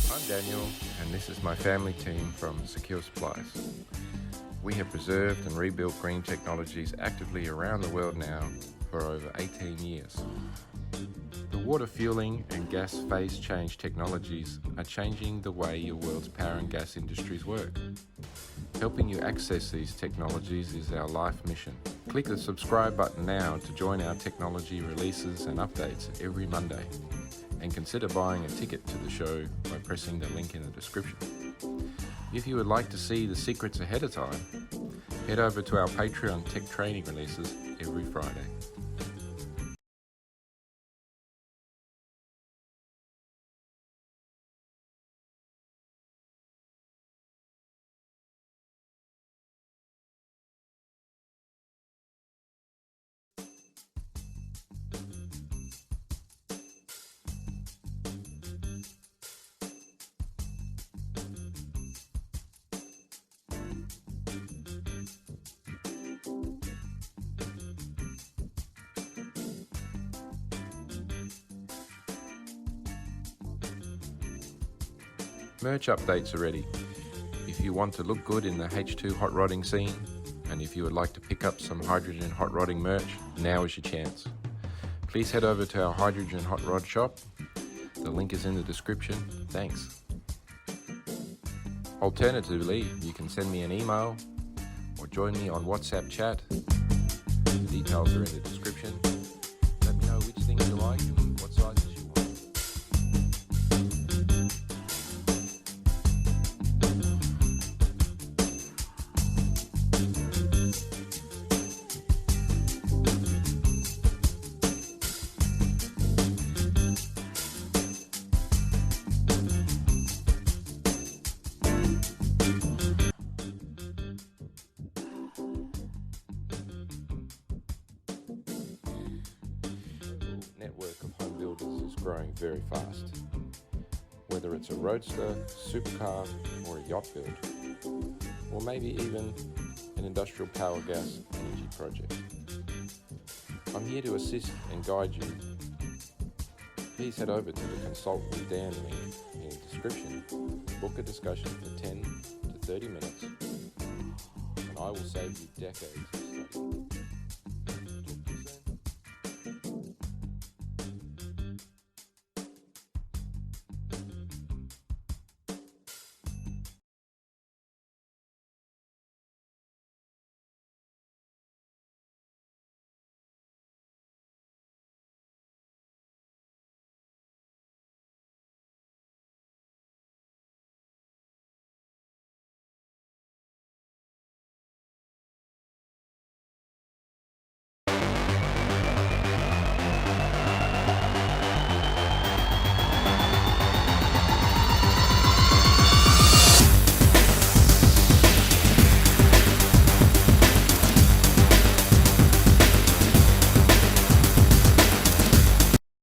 I'm Daniel, and this is my family team from Secure Supplies. We have preserved and rebuilt green technologies actively around the world now for over 18 years. The water fueling and gas phase change technologies are changing the way your world's power and gas industries work. Helping you access these technologies is our life mission. Click the subscribe button now to join our technology releases and updates every Monday. And consider buying a ticket to the show by pressing the link in the description. If you would like to see the secrets ahead of time, head over to our Patreon tech training releases every Friday. Merch updates are ready. If you want to look good in the H2 hot rodding scene, and if you would like to pick up some hydrogen hot rodding merch, now is your chance. Please head over to our hydrogen hot rod shop. The link is in the description. Thanks. Alternatively, you can send me an email or join me on WhatsApp chat. The details are in the description. Let me know which things you like and what sizes you want. Network of home builders is growing very fast. Whether it's a roadster, supercar, or a yacht build, or maybe even an industrial power gas energy project. I'm here to assist and guide you. Please head over to the Consult with Dan link in the description, book a discussion for 10 to 30 minutes, and I will save you decades of study.